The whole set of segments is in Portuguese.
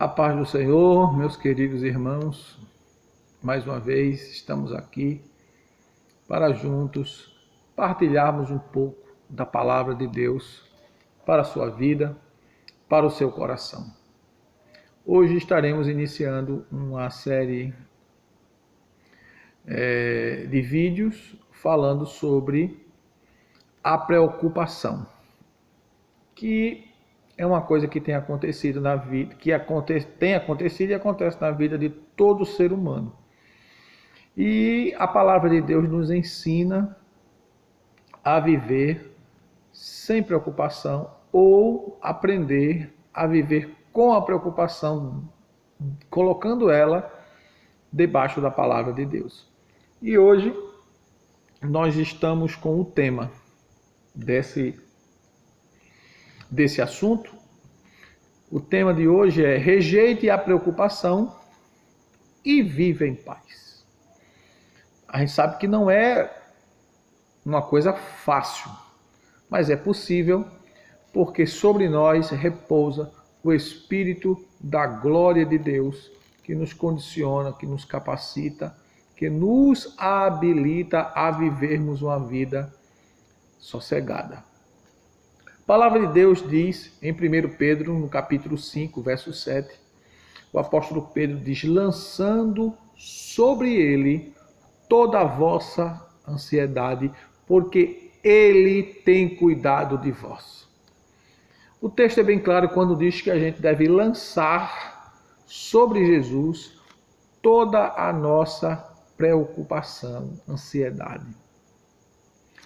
A paz do Senhor, meus queridos irmãos, mais uma vez estamos aqui para juntos partilharmos um pouco da palavra de Deus para a sua vida, para o seu coração. Hoje estaremos iniciando uma série de vídeos falando sobre a preocupação, que é uma coisa que tem acontecido na vida, tem acontecido e acontece na vida de todo ser humano. E a palavra de Deus nos ensina a viver sem preocupação ou aprender a viver com a preocupação, colocando ela debaixo da palavra de Deus. E hoje nós estamos com o tema desse assunto. O tema de hoje é: rejeite a preocupação e viva em paz. A gente sabe que não é uma coisa fácil, mas é possível, porque sobre nós repousa o Espírito da glória de Deus, que nos condiciona, que nos capacita, que nos habilita a vivermos uma vida sossegada. A palavra de Deus diz em 1 Pedro, no capítulo 5, verso 7, o apóstolo Pedro diz: lançando sobre ele toda a vossa ansiedade, porque ele tem cuidado de vós. O texto é bem claro quando diz que a gente deve lançar sobre Jesus toda a nossa preocupação, ansiedade.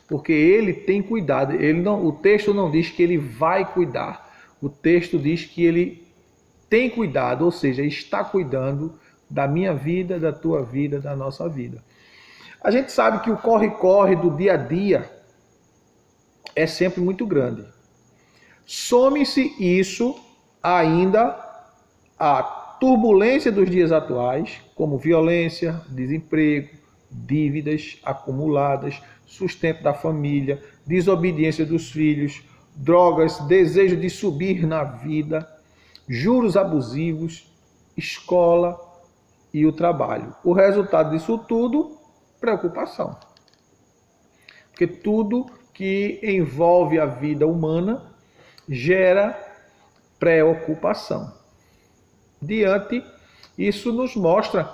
Porque ele tem cuidado. O texto não diz que ele vai cuidar. O texto diz que ele tem cuidado, ou seja, está cuidando da minha vida, da tua vida, da nossa vida. A gente sabe que o corre-corre do dia a dia é sempre muito grande. Some-se isso ainda a turbulência dos dias atuais, como violência, desemprego, dívidas acumuladas, sustento da família, desobediência dos filhos, drogas, desejo de subir na vida, juros abusivos, escola e o trabalho. O resultado disso tudo, preocupação. Porque tudo que envolve a vida humana gera preocupação. Isso nos mostra,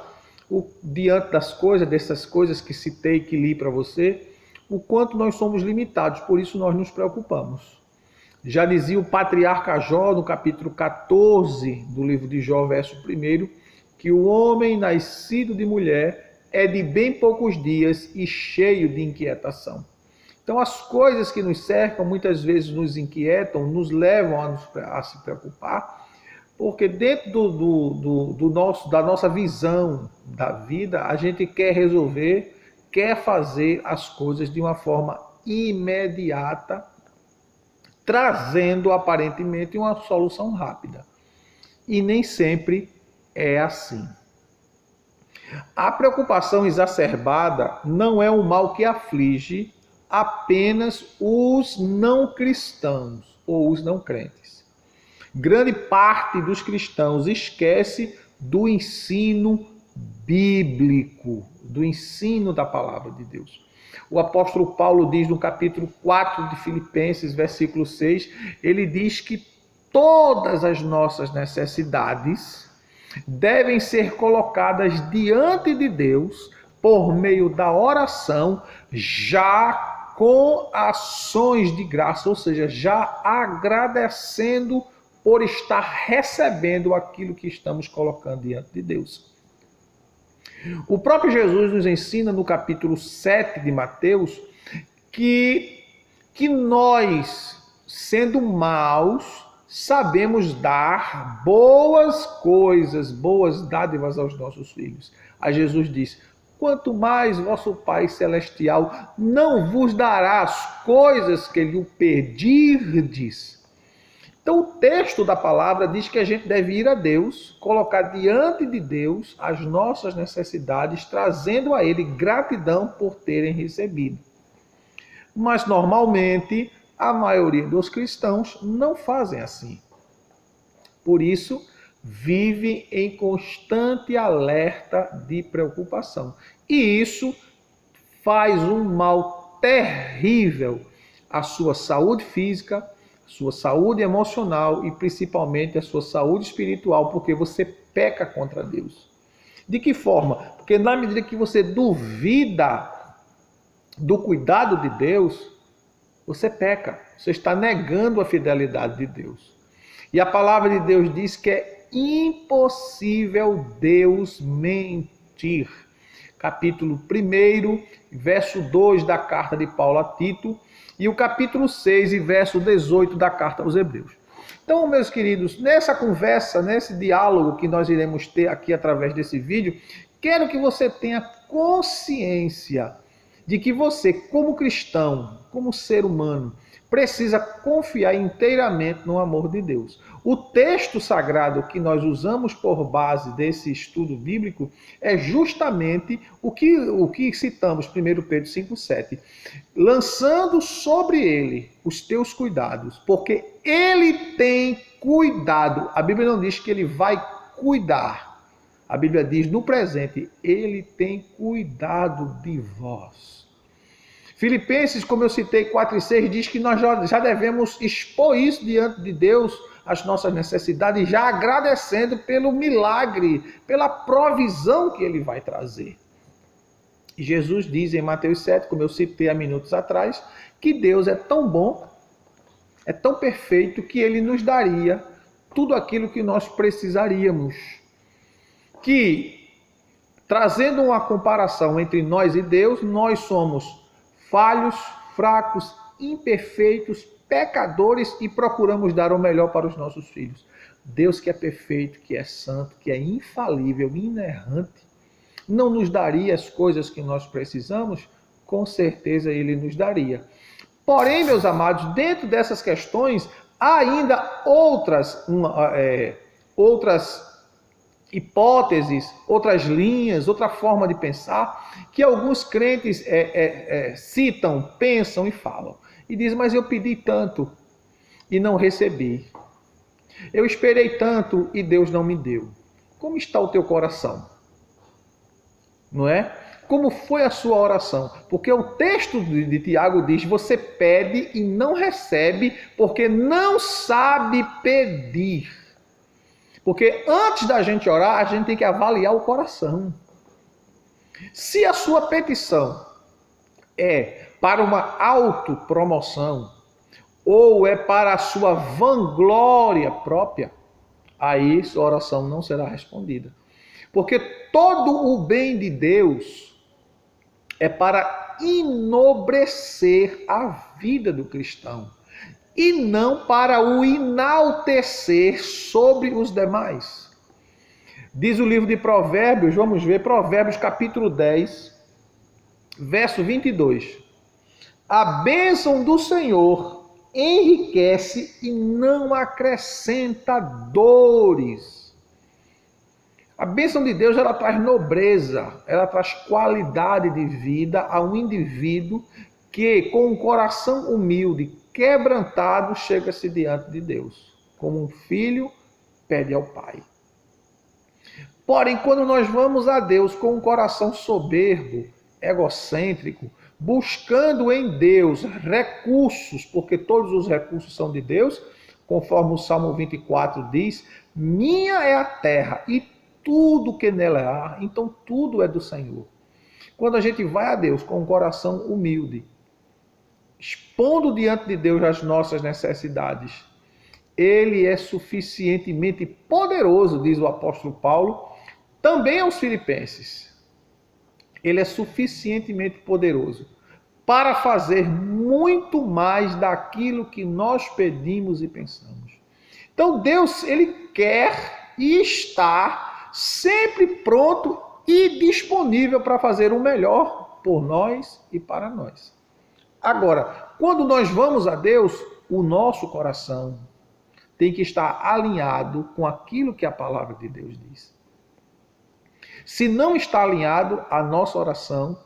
diante das coisas, dessas coisas que citei, que li para você, o quanto nós somos limitados, por isso nós nos preocupamos. Já dizia o patriarca Jó, no capítulo 14 do livro de Jó, verso 1, que o homem nascido de mulher é de bem poucos dias e cheio de inquietação. Então as coisas que nos cercam muitas vezes nos inquietam, nos levam a se preocupar, porque dentro da nossa visão da vida, a gente quer resolver, quer fazer as coisas de uma forma imediata, trazendo aparentemente uma solução rápida. E nem sempre é assim. A preocupação exacerbada não é um mal que aflige apenas os não cristãos ou os não crentes. Grande parte dos cristãos esquece do ensino bíblico, do ensino da palavra de Deus. O apóstolo Paulo diz no capítulo 4 de Filipenses, versículo 6, ele diz que todas as nossas necessidades devem ser colocadas diante de Deus por meio da oração, já com ações de graça, ou seja, já agradecendo por estar recebendo aquilo que estamos colocando diante de Deus. O próprio Jesus nos ensina no capítulo 7 de Mateus que nós, sendo maus, sabemos dar boas coisas, boas dádivas aos nossos filhos. A Jesus diz: quanto mais vosso Pai Celestial não vos dará as coisas que lhe pedirdes. Então o texto da palavra diz que a gente deve ir a Deus, colocar diante de Deus as nossas necessidades, trazendo a Ele gratidão por terem recebido. Mas normalmente a maioria dos cristãos não fazem assim. Por isso, vive em constante alerta de preocupação. E isso faz um mal terrível à sua saúde física, à sua saúde emocional e principalmente à sua saúde espiritual, porque você peca contra Deus. De que forma? Porque na medida que você duvida do cuidado de Deus, você peca. Você está negando a fidelidade de Deus. E a palavra de Deus diz que é impossível Deus mentir. Capítulo 1, verso 2 da carta de Paulo a Tito, e o capítulo 6, verso 18 da carta aos Hebreus. Então, meus queridos, nessa conversa, nesse diálogo que nós iremos ter aqui através desse vídeo, quero que você tenha consciência de que você, como cristão, como ser humano, precisa confiar inteiramente no amor de Deus. O texto sagrado que nós usamos por base desse estudo bíblico é justamente o que citamos, 1 Pedro 5,7. Lançando sobre ele os teus cuidados, porque ele tem cuidado. A Bíblia não diz que ele vai cuidar. A Bíblia diz no presente, ele tem cuidado de vós. Filipenses, como eu citei, 4,6, diz que nós já devemos expor isso diante de Deus, as nossas necessidades, já agradecendo pelo milagre, pela provisão que ele vai trazer. E Jesus diz em Mateus 7, como eu citei há minutos atrás, que Deus é tão bom, é tão perfeito, que ele nos daria tudo aquilo que nós precisaríamos. Que, trazendo uma comparação entre nós e Deus, nós somos falhos, fracos, imperfeitos, pecadores e procuramos dar o melhor para os nossos filhos. Deus, que é perfeito, que é santo, que é infalível, inerrante, não nos daria as coisas que nós precisamos? Com certeza ele nos daria. Porém, meus amados, dentro dessas questões, há ainda outras hipóteses, outras linhas, outra forma de pensar, que alguns crentes citam, pensam e falam. E dizem, mas eu pedi tanto e não recebi. Eu esperei tanto e Deus não me deu. Como está o teu coração? Não é? Como foi a sua oração? Porque o texto de Tiago diz, você pede e não recebe, porque não sabe pedir. Porque antes da gente orar, a gente tem que avaliar o coração. Se a sua petição é para uma autopromoção, ou é para a sua vanglória própria, aí sua oração não será respondida. Porque todo o bem de Deus é para enobrecer a vida do cristão e não para o enaltecer sobre os demais. Diz o livro de Provérbios, vamos ver, Provérbios capítulo 10, verso 22. A bênção do Senhor enriquece e não acrescenta dores. A bênção de Deus, ela traz nobreza, ela traz qualidade de vida a um indivíduo que, com um coração humilde, quebrantado, chega-se diante de Deus. Como um filho pede ao Pai. Porém, quando nós vamos a Deus com um coração soberbo, egocêntrico, buscando em Deus recursos, porque todos os recursos são de Deus, conforme o Salmo 24 diz, minha é a terra e tudo que nela há, então tudo é do Senhor. Quando a gente vai a Deus com um coração humilde, expondo diante de Deus as nossas necessidades, Ele é suficientemente poderoso, diz o apóstolo Paulo, também aos Filipenses. Ele é suficientemente poderoso para fazer muito mais daquilo que nós pedimos e pensamos. Então Deus, Ele quer e está sempre pronto e disponível para fazer o melhor por nós e para nós. Agora, quando nós vamos a Deus, o nosso coração tem que estar alinhado com aquilo que a palavra de Deus diz. Se não está alinhado, a nossa oração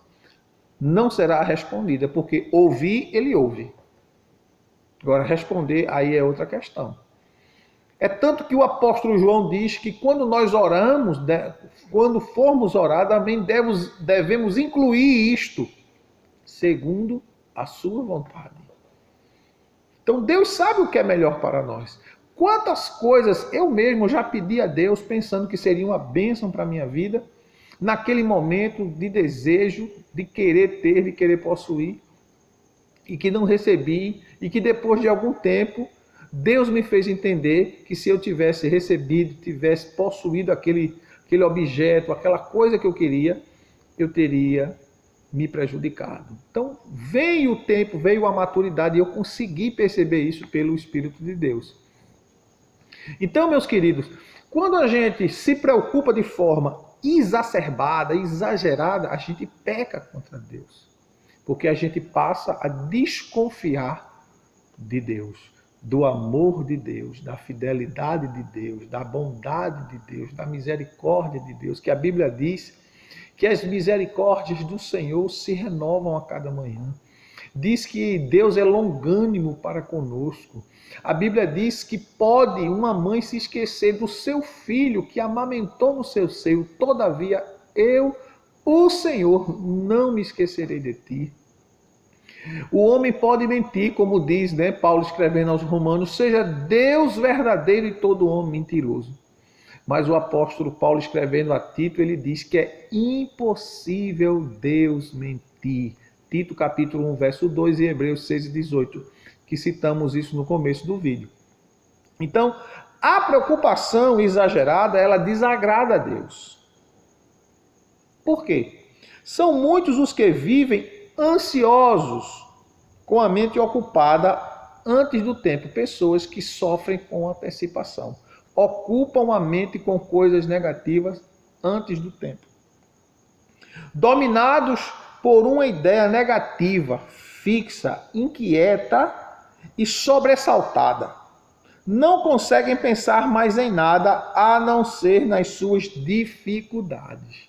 não será respondida, porque ouvir, ele ouve. Agora, responder, aí é outra questão. É tanto que o apóstolo João diz que quando nós oramos, quando formos orar, também devemos incluir isto, segundo a sua vontade. Então Deus sabe o que é melhor para nós. Quantas coisas eu mesmo já pedi a Deus pensando que seria uma bênção para a minha vida, naquele momento de desejo, de querer ter, de querer possuir, e que não recebi, e que depois de algum tempo, Deus me fez entender que se eu tivesse recebido, tivesse possuído aquele objeto, aquela coisa que eu queria, eu teria me prejudicado. Então, veio o tempo, veio a maturidade, e eu consegui perceber isso pelo Espírito de Deus. Então, meus queridos, quando a gente se preocupa de forma exacerbada, exagerada, a gente peca contra Deus. Porque a gente passa a desconfiar de Deus, do amor de Deus, da fidelidade de Deus, da bondade de Deus, da misericórdia de Deus, que a Bíblia diz que as misericórdias do Senhor se renovam a cada manhã. Diz que Deus é longânimo para conosco. A Bíblia diz que pode uma mãe se esquecer do seu filho que amamentou no seu seio. Todavia, eu, o Senhor, não me esquecerei de ti. O homem pode mentir, como diz, Paulo escrevendo aos Romanos, seja Deus verdadeiro e todo homem mentiroso. Mas o apóstolo Paulo escrevendo a Tito, ele diz que é impossível Deus mentir. Tito capítulo 1, verso 2 e Hebreus 6 e 18, que citamos isso no começo do vídeo. Então, a preocupação exagerada, ela desagrada a Deus. Por quê? São muitos os que vivem ansiosos, com a mente ocupada antes do tempo. Pessoas que sofrem com antecipação. Ocupam a mente com coisas negativas antes do tempo. Dominados por uma ideia negativa, fixa, inquieta e sobressaltada. Não conseguem pensar mais em nada a não ser nas suas dificuldades.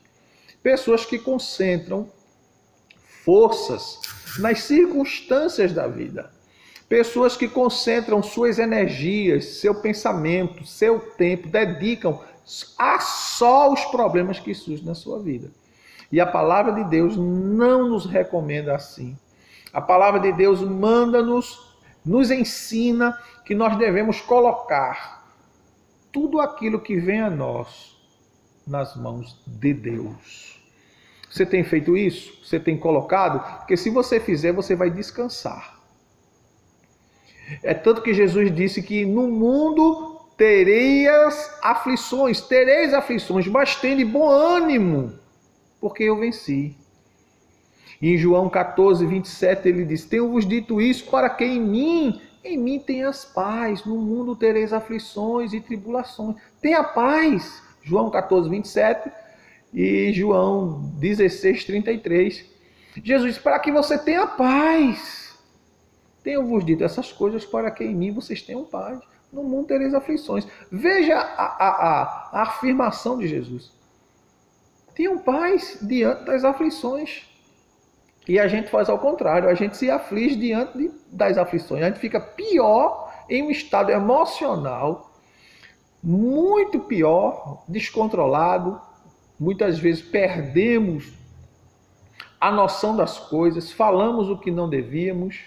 Pessoas que concentram forças nas circunstâncias da vida. Pessoas que concentram suas energias, seu pensamento, seu tempo, dedicam a só os problemas que surgem na sua vida. E a palavra de Deus não nos recomenda assim. A palavra de Deus nos ensina que nós devemos colocar tudo aquilo que vem a nós nas mãos de Deus. Você tem feito isso? Você tem colocado? Porque se você fizer, você vai descansar. É tanto que Jesus disse que no mundo tereis aflições, mas tende bom ânimo, porque eu venci. E em João 14, 27, ele diz, tenho-vos dito isso para que em mim tenhas paz. No mundo tereis aflições e tribulações. Tenha paz. João 14, 27 e João 16, 33. Jesus diz, para que você tenha paz. Tenho-vos dito essas coisas para que em mim vocês tenham paz. No mundo tereis aflições. Veja a afirmação de Jesus. Tenham paz diante das aflições. E a gente faz ao contrário. A gente se aflige diante das aflições. A gente fica pior em um estado emocional, muito pior, descontrolado. Muitas vezes perdemos a noção das coisas, falamos o que não devíamos,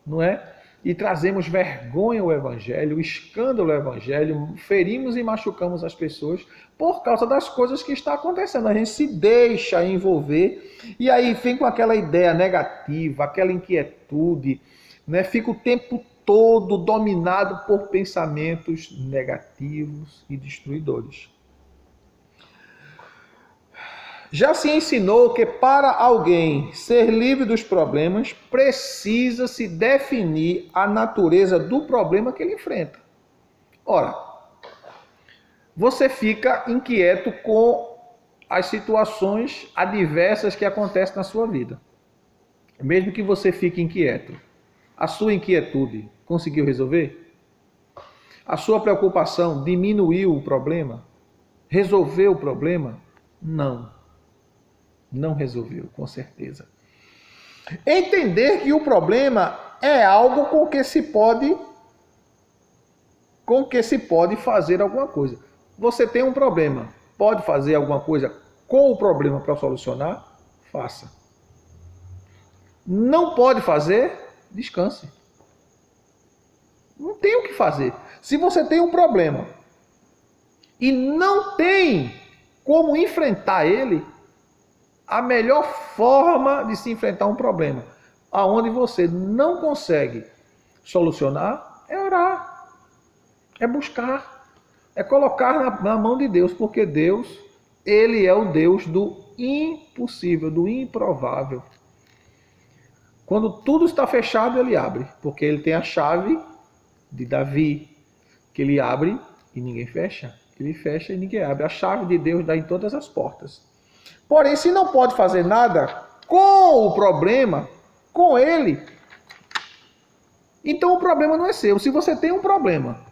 não é? E trazemos vergonha ao Evangelho, escândalo ao Evangelho, ferimos e machucamos as pessoas por causa das coisas que estão acontecendo. A gente se deixa envolver e aí vem com aquela ideia negativa, aquela inquietude, né? Fica o tempo todo dominado por pensamentos negativos e destruidores. Já se ensinou que para alguém ser livre dos problemas, precisa se definir a natureza do problema que ele enfrenta. Ora, você fica inquieto com as situações adversas que acontecem na sua vida. Mesmo que você fique inquieto, a sua inquietude conseguiu resolver? A sua preocupação diminuiu o problema? Resolveu o problema? Não. Não resolveu, com certeza. Entender que o problema é algo com que se pode com que se pode fazer alguma coisa. Você tem um problema, pode fazer alguma coisa com o problema para solucionar? Faça. Não pode fazer? Descanse. Não tem o que fazer. Se você tem um problema e não tem como enfrentar ele, a melhor forma de se enfrentar um problema aonde você não consegue solucionar é orar, é buscar, é colocar na mão de Deus, porque Deus, ele é o Deus do impossível, do improvável. Quando tudo está fechado, ele abre, porque ele tem a chave de Davi, que ele abre e ninguém fecha, ele fecha e ninguém abre. A chave de Deus dá em todas as portas. Porém, se não pode fazer nada com o problema, com ele, então o problema não é seu. Se você tem um problema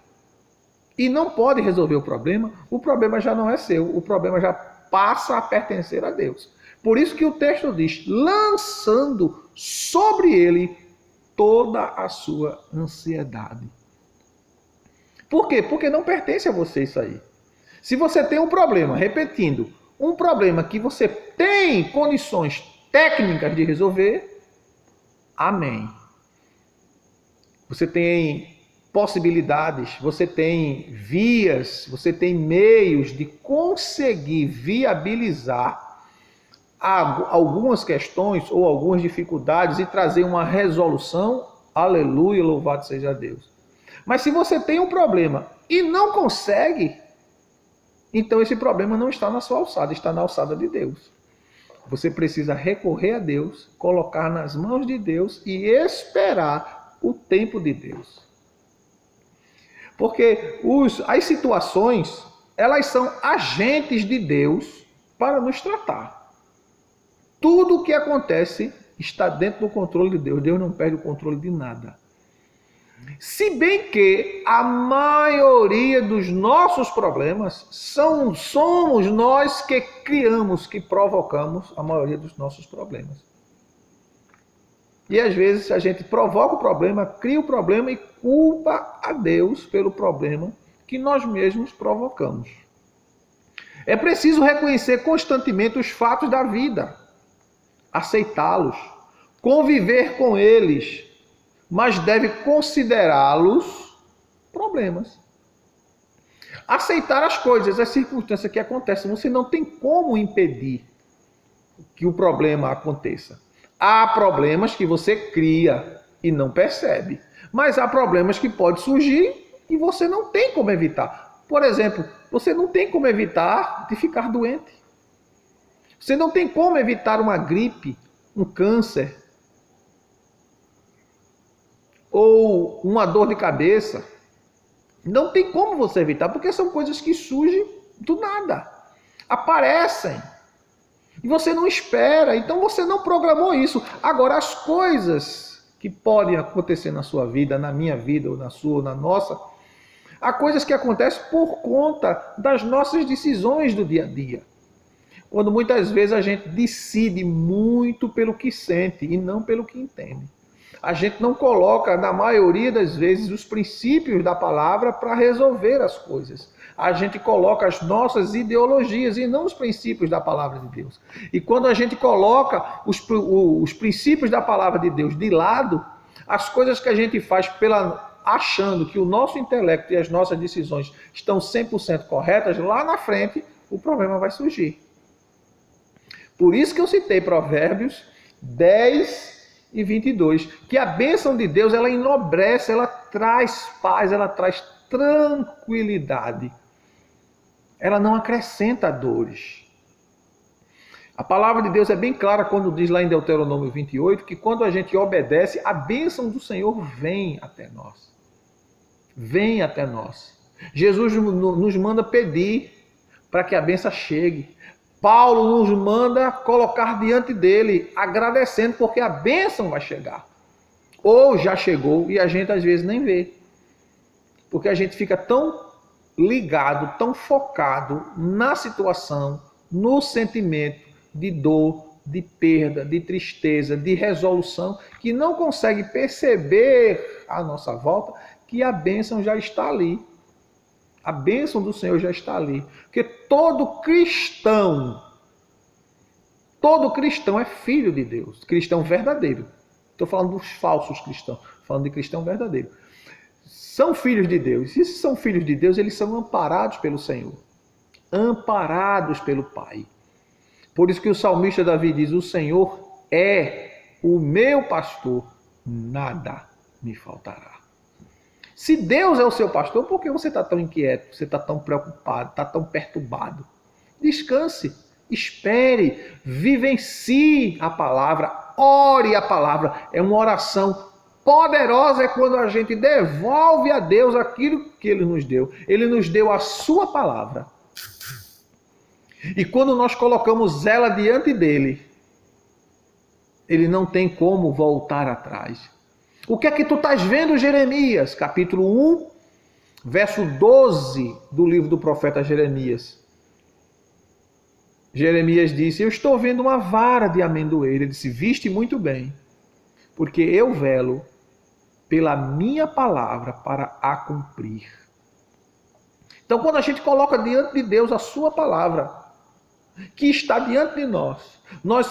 e não pode resolver o problema já não é seu. O problema já passa a pertencer a Deus. Por isso que o texto diz, lançando sobre ele toda a sua ansiedade. Por quê? Porque não pertence a você isso aí. Se você tem um problema, repetindo, um problema que você tem condições técnicas de resolver, amém. Você tem possibilidades, você tem vias, você tem meios de conseguir viabilizar algumas questões ou algumas dificuldades e trazer uma resolução, aleluia, louvado seja Deus. Mas se você tem um problema e não consegue, então esse problema não está na sua alçada, está na alçada de Deus. Você precisa recorrer a Deus, colocar nas mãos de Deus e esperar o tempo de Deus. Porque as situações, elas são agentes de Deus para nos tratar. Tudo o que acontece está dentro do controle de Deus. Deus não perde o controle de nada. Se bem que a maioria dos nossos problemas somos nós que criamos, que provocamos a maioria dos nossos problemas. E às vezes a gente provoca o problema, cria o problema e culpa a Deus pelo problema que nós mesmos provocamos. É preciso reconhecer constantemente os fatos da vida, aceitá-los, conviver com eles, mas deve considerá-los problemas. Aceitar as coisas, as circunstâncias que acontecem, você não tem como impedir que o problema aconteça. Há problemas que você cria e não percebe, mas há problemas que podem surgir e você não tem como evitar. Por exemplo, você não tem como evitar de ficar doente. Você não tem como evitar uma gripe, um câncer, ou uma dor de cabeça. Não tem como você evitar, porque são coisas que surgem do nada, aparecem. E você não espera, então você não programou isso. Agora, as coisas que podem acontecer na sua vida, na minha vida, ou na sua, ou na nossa, há coisas que acontecem por conta das nossas decisões do dia a dia. Quando muitas vezes a gente decide muito pelo que sente e não pelo que entende. A gente não coloca, na maioria das vezes, os princípios da palavra para resolver as coisas. A gente coloca as nossas ideologias e não os princípios da palavra de Deus. E quando a gente coloca os princípios da palavra de Deus de lado, as coisas que a gente faz achando que o nosso intelecto e as nossas decisões estão 100% corretas, lá na frente o problema vai surgir. Por isso que eu citei Provérbios 10 e 22, que a bênção de Deus, ela enobrece, ela traz paz, ela traz tranquilidade. Ela não acrescenta dores. A palavra de Deus é bem clara quando diz lá em Deuteronômio 28, que quando a gente obedece, a bênção do Senhor vem até nós. Vem até nós. Jesus nos manda pedir para que a bênção chegue. Paulo nos manda colocar diante dele, agradecendo, porque a bênção vai chegar. Ou já chegou e a gente às vezes nem vê. Porque a gente fica tão ligado, tão focado na situação, no sentimento de dor, de perda, de tristeza, de resolução, que não consegue perceber à nossa volta que a bênção já está ali. A bênção do Senhor já está ali. Porque todo cristão é filho de Deus. Cristão verdadeiro. Estou falando dos falsos cristãos. Falando de cristão verdadeiro. São filhos de Deus. E se são filhos de Deus, eles são amparados pelo Senhor. Amparados pelo Pai. Por isso que o salmista Davi diz: o Senhor é o meu pastor, nada me faltará. Se Deus é o seu pastor, por que você está tão inquieto, você está tão preocupado, está tão perturbado? Descanse, espere, vivencie a palavra, ore a palavra. É uma oração poderosa, é quando a gente devolve a Deus aquilo que Ele nos deu. Ele nos deu a sua palavra. E quando nós colocamos ela diante dele, ele não tem como voltar atrás. O que é que tu estás vendo, Jeremias? Capítulo 1, verso 12 do livro do profeta Jeremias. Jeremias disse: eu estou vendo uma vara de amendoeira. Ele disse: viste muito bem, porque eu velo pela minha palavra para a cumprir. Então, quando a gente coloca diante de Deus a sua palavra, que está diante de nós,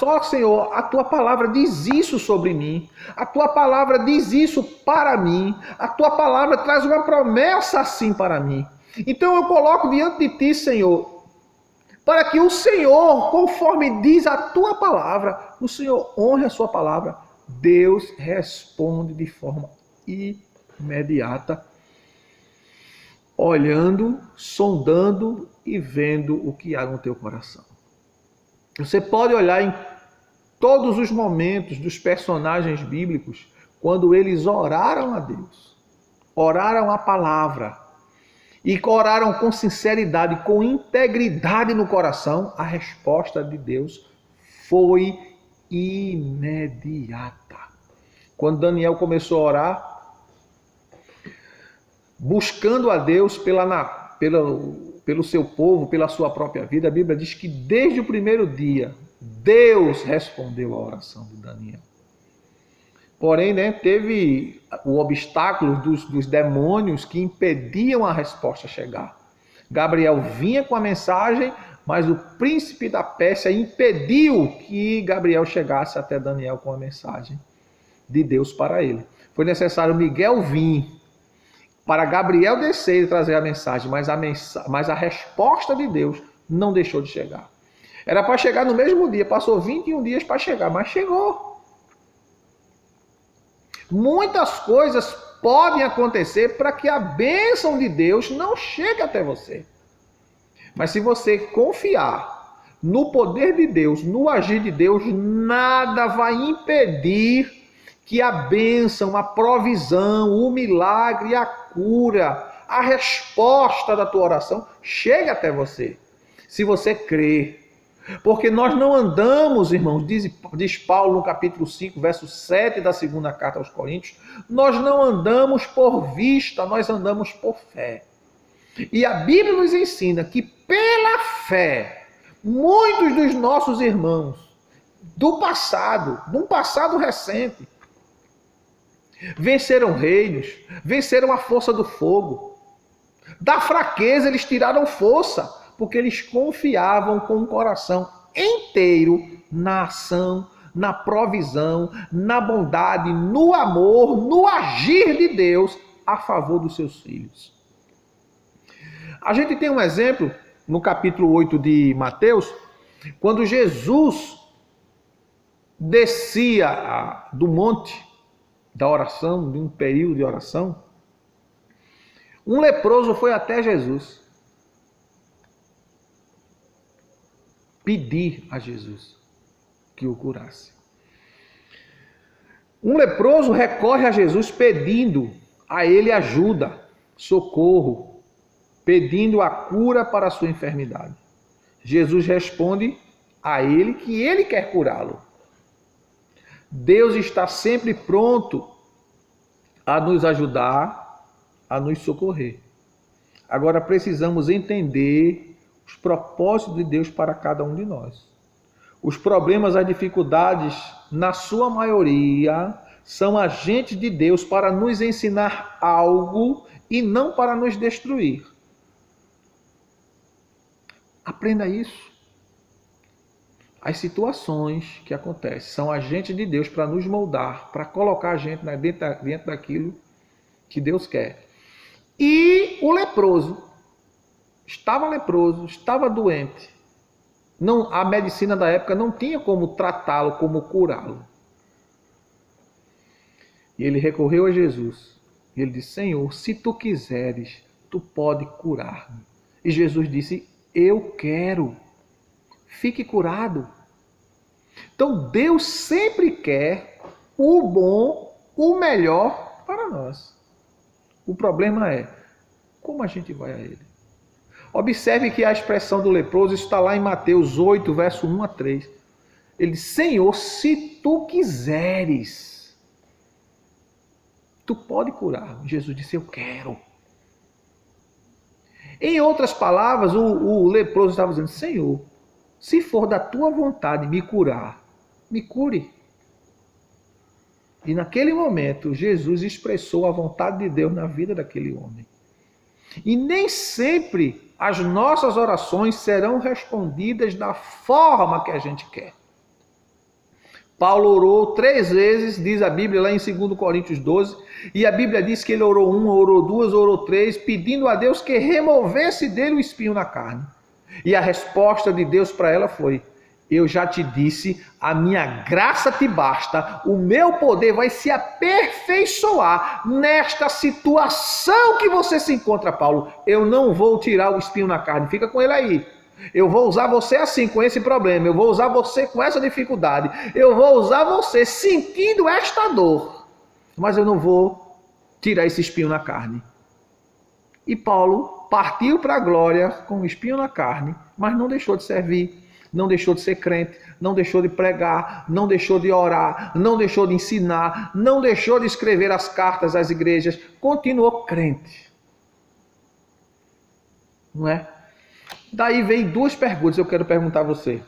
ó Senhor, a tua palavra diz isso sobre mim, a tua palavra diz isso para mim, a tua palavra traz uma promessa assim para mim. Então eu coloco diante de ti, Senhor, para que o Senhor, conforme diz a tua palavra, o Senhor honre a sua palavra. Deus responde de forma imediata, olhando, sondando e vendo o que há no teu coração. Você pode olhar em todos os momentos dos personagens bíblicos, quando eles oraram a Deus, oraram a palavra, e oraram com sinceridade, com integridade no coração, a resposta de Deus foi imediata. Quando Daniel começou a orar, buscando a Deus pelo seu povo, pela sua própria vida, a Bíblia diz que desde o primeiro dia, Deus respondeu a oração de Daniel. Porém, teve o obstáculo dos demônios que impediam a resposta chegar. Gabriel vinha com a mensagem, mas o príncipe da Pérsia impediu que Gabriel chegasse até Daniel com a mensagem de Deus para ele. Foi necessário Miguel vir para Gabriel descer e trazer a mensagem, mas a resposta de Deus não deixou de chegar. Era para chegar no mesmo dia, passou 21 dias para chegar, mas chegou. Muitas coisas podem acontecer para que a bênção de Deus não chegue até você. Mas se você confiar no poder de Deus, no agir de Deus, nada vai impedir que a bênção, a provisão, o milagre, a cura, a resposta da tua oração chegue até você. Se você crer. Porque nós não andamos, irmãos, diz Paulo no capítulo 5, verso 7 da segunda carta aos Coríntios, nós não andamos por vista, nós andamos por fé. E a Bíblia nos ensina que pela fé, muitos dos nossos irmãos do passado, de um passado recente, venceram reinos, venceram a força do fogo. Da fraqueza eles tiraram força, porque eles confiavam com o coração inteiro na ação, na provisão, na bondade, no amor, no agir de Deus a favor dos seus filhos. A gente tem um exemplo no capítulo 8 de Mateus, quando Jesus descia do monte da oração, de um período de oração, um leproso foi até Jesus pedir a Jesus que o curasse. Um leproso recorre a Jesus pedindo a ele ajuda, socorro, pedindo a cura para a sua enfermidade. Jesus responde a ele que ele quer curá-lo. Deus está sempre pronto a nos ajudar, a nos socorrer. Agora precisamos entender os propósitos de Deus para cada um de nós. Os problemas, as dificuldades, na sua maioria, são agentes de Deus para nos ensinar algo e não para nos destruir. Aprenda isso. As situações que acontecem são agentes de Deus para nos moldar, para colocar a gente dentro daquilo que Deus quer. E o leproso estava doente. Não, a medicina da época não tinha como tratá-lo, como curá-lo. E ele recorreu a Jesus. E ele disse: Senhor, se tu quiseres, tu pode curar-me. E Jesus disse: eu quero. Fique curado. Então Deus sempre quer o bom, o melhor para nós. O problema é como a gente vai a Ele. Observe que a expressão do leproso está lá em Mateus 8, verso 1 a 3. Ele diz: Senhor, se tu quiseres, tu pode curar. Jesus disse: eu quero. Em outras palavras, o leproso estava dizendo: Senhor, se for da tua vontade me curar, me cure. E naquele momento, Jesus expressou a vontade de Deus na vida daquele homem. E nem sempre as nossas orações serão respondidas da forma que a gente quer. Paulo orou 3 vezes, diz a Bíblia lá em 2 Coríntios 12, e a Bíblia diz que ele orou 1, orou 2, orou 3, pedindo a Deus que removesse dele o espinho na carne. E a resposta de Deus para ela foi: eu já te disse, a minha graça te basta, o meu poder vai se aperfeiçoar nesta situação que você se encontra, Paulo. Eu não vou tirar o espinho na carne, fica com ele aí. Eu vou usar você assim, com esse problema, eu vou usar você com essa dificuldade, eu vou usar você sentindo esta dor, mas eu não vou tirar esse espinho na carne. E Paulo partiu para a glória com o espinho na carne, mas não deixou de servir, não deixou de ser crente, não deixou de pregar, não deixou de orar, não deixou de ensinar, não deixou de escrever as cartas às igrejas, continuou crente. Não é? Daí veio 2 perguntas que eu quero perguntar a você.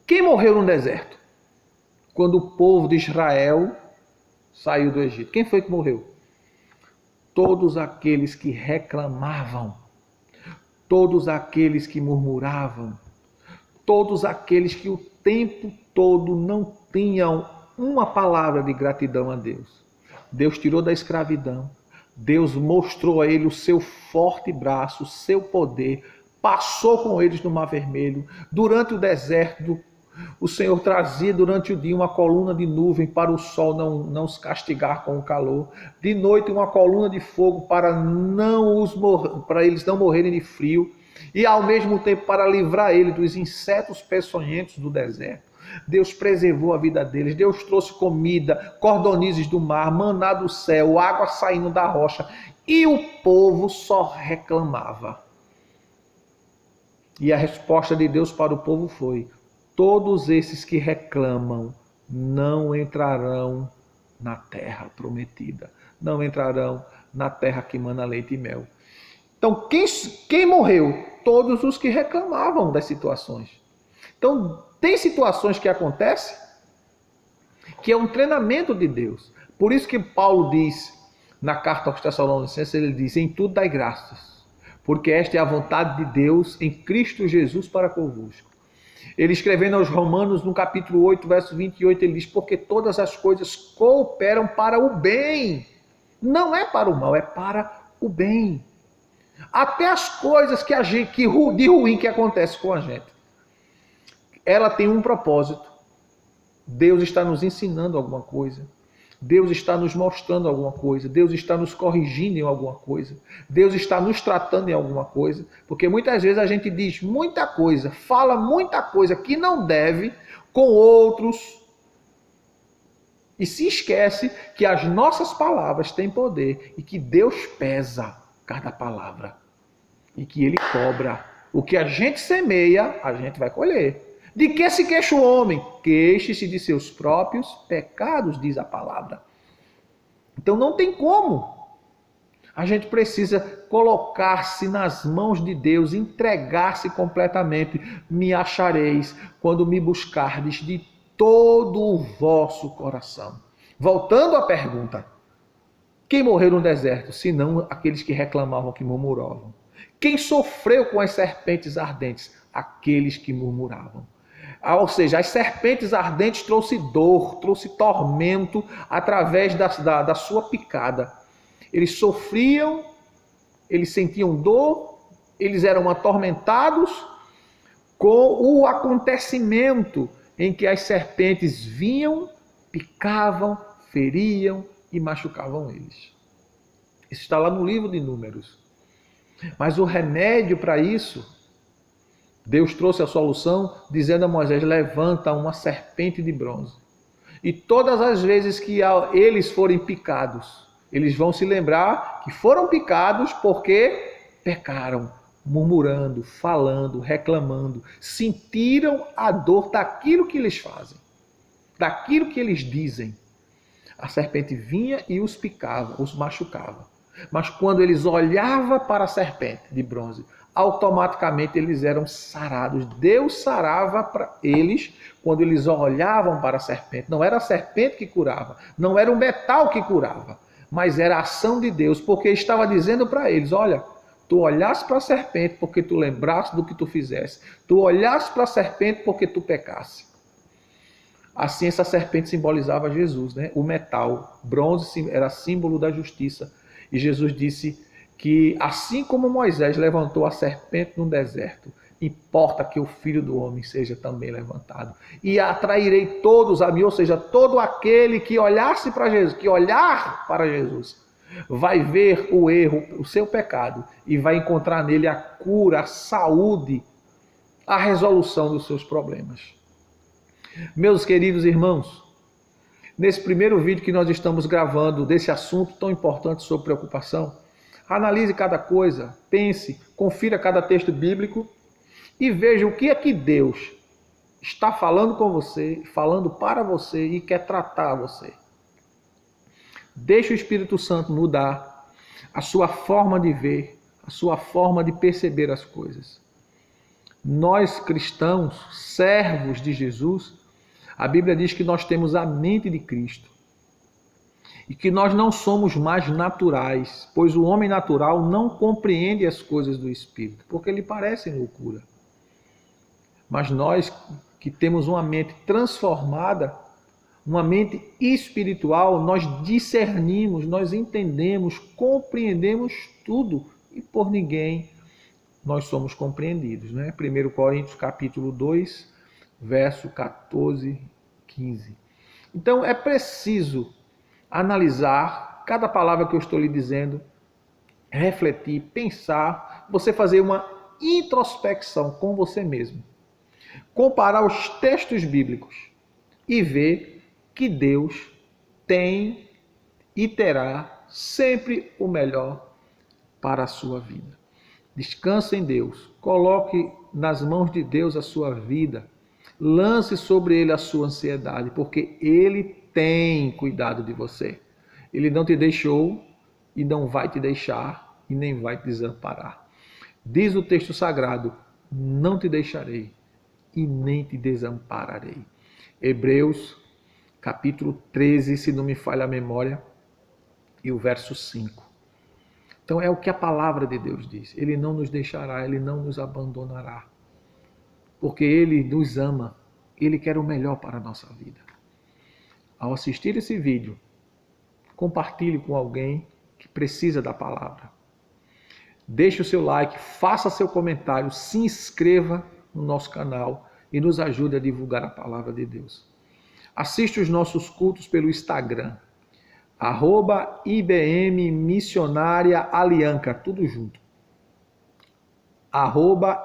Quem morreu no deserto? Quando o povo de Israel saiu do Egito. Quem foi que morreu? Todos aqueles que reclamavam, todos aqueles que murmuravam, todos aqueles que o tempo todo não tinham uma palavra de gratidão a Deus. Deus tirou da escravidão, Deus mostrou a ele o seu forte braço, o seu poder, passou com eles no Mar Vermelho. Durante o deserto, o Senhor trazia durante o dia uma coluna de nuvem para o sol não os castigar com o calor. De noite, uma coluna de fogo para eles não morrerem de frio. E ao mesmo tempo para livrar ele dos insetos peçonhentos do deserto. Deus preservou a vida deles. Deus trouxe comida, cordonizes do mar, maná do céu, água saindo da rocha. E o povo só reclamava. E a resposta de Deus para o povo foi: todos esses que reclamam não entrarão na terra prometida. Não entrarão na terra que mana leite e mel. Então, quem morreu? Todos os que reclamavam das situações. Então, tem situações que acontecem que é um treinamento de Deus. Por isso que Paulo diz, na carta aos Tessalonicenses, ele diz: em tudo dai graças, porque esta é a vontade de Deus em Cristo Jesus para convosco. Ele escrevendo aos Romanos, no capítulo 8, verso 28, ele diz: porque todas as coisas cooperam para o bem. Não é para o mal, é para o bem. Até as coisas de ruim que acontece com a gente, ela tem um propósito. Deus está nos ensinando alguma coisa. Deus está nos mostrando alguma coisa. Deus está nos corrigindo em alguma coisa. Deus está nos tratando em alguma coisa. Porque muitas vezes a gente diz muita coisa, fala muita coisa que não deve com outros e se esquece que as nossas palavras têm poder e que Deus pesa cada palavra e que Ele cobra. O que a gente semeia, a gente vai colher. De que se queixa o homem? Queixe-se de seus próprios pecados, diz a palavra. Então não tem como. A gente precisa colocar-se nas mãos de Deus, entregar-se completamente. Me achareis quando me buscardes de todo o vosso coração. Voltando à pergunta: quem morreu no deserto, senão aqueles que reclamavam, que murmuravam? Quem sofreu com as serpentes ardentes? Aqueles que murmuravam. Ou seja, as serpentes ardentes trouxe dor, trouxe tormento através da sua picada. Eles sofriam, eles sentiam dor, eles eram atormentados com o acontecimento em que as serpentes vinham, picavam, feriam e machucavam eles. Isso está lá no livro de Números. Mas o remédio para isso, Deus trouxe a solução dizendo a Moisés: levanta uma serpente de bronze. E todas as vezes que eles forem picados, eles vão se lembrar que foram picados porque pecaram, murmurando, falando, reclamando, sentiram a dor daquilo que eles fazem, daquilo que eles dizem. A serpente vinha e os picava, os machucava. Mas quando eles olhavam para a serpente de bronze, automaticamente eles eram sarados. Deus sarava para eles quando eles olhavam para a serpente. Não era a serpente que curava, não era o metal que curava, mas era a ação de Deus, porque estava dizendo para eles: olha, tu olhaste para a serpente porque tu lembraste do que tu fizeste. Tu olhaste para a serpente porque tu pecaste. Assim, essa serpente simbolizava Jesus, né? O metal, bronze, era símbolo da justiça. E Jesus disse que, assim como Moisés levantou a serpente no deserto, importa que o Filho do Homem seja também levantado. E atrairei todos a mim, ou seja, todo aquele que olhasse para Jesus, que olhar para Jesus, vai ver o erro, o seu pecado, e vai encontrar nele a cura, a saúde, a resolução dos seus problemas. Meus queridos irmãos, nesse primeiro vídeo que nós estamos gravando desse assunto tão importante sobre preocupação, analise cada coisa, pense, confira cada texto bíblico e veja o que é que Deus está falando com você, falando para você e quer tratar você. Deixe o Espírito Santo mudar a sua forma de ver, a sua forma de perceber as coisas. Nós cristãos, servos de Jesus, a Bíblia diz que nós temos a mente de Cristo e que nós não somos mais naturais, pois o homem natural não compreende as coisas do Espírito, porque lhe parecem loucura. Mas nós que temos uma mente transformada, uma mente espiritual, nós discernimos, nós entendemos, compreendemos tudo e por ninguém nós somos compreendidos, né? 1 Coríntios capítulo 2, verso 14, 15. Então é preciso analisar cada palavra que eu estou lhe dizendo, refletir, pensar, você fazer uma introspecção com você mesmo, comparar os textos bíblicos e ver que Deus tem e terá sempre o melhor para a sua vida. Descanse em Deus, coloque nas mãos de Deus a sua vida, lance sobre Ele a sua ansiedade, porque Ele tem cuidado de você. Ele não te deixou e não vai te deixar e nem vai te desamparar. Diz o texto sagrado: não te deixarei e nem te desampararei. Hebreus capítulo 13, se não me falha a memória, e o verso 5. Então é o que a palavra de Deus diz. Ele não nos deixará, Ele não nos abandonará. Porque Ele nos ama, Ele quer o melhor para a nossa vida. Ao assistir esse vídeo, compartilhe com alguém que precisa da palavra. Deixe o seu like, faça seu comentário, se inscreva no nosso canal e nos ajude a divulgar a palavra de Deus. Assiste os nossos cultos pelo Instagram, @IBM Missionária Alianca, tudo junto.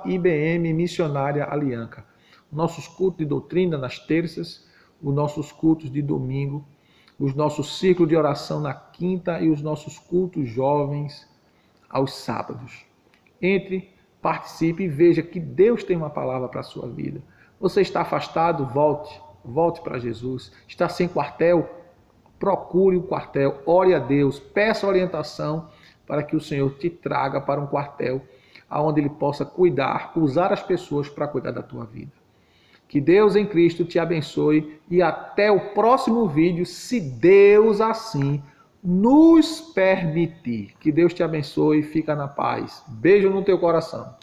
@IBM Missionária Alianca. Nossos cultos de doutrina nas terças, os nossos cultos de domingo, os nossos ciclos de oração na quinta e os nossos cultos jovens aos sábados. Entre, participe e veja que Deus tem uma palavra para a sua vida. Você está afastado? Volte para Jesus. Está sem quartel? Procure o quartel, ore a Deus, peça orientação para que o Senhor te traga para um quartel onde Ele possa cuidar, usar as pessoas para cuidar da tua vida. Que Deus em Cristo te abençoe e até o próximo vídeo, se Deus assim nos permitir. Que Deus te abençoe e fica na paz. Beijo no teu coração.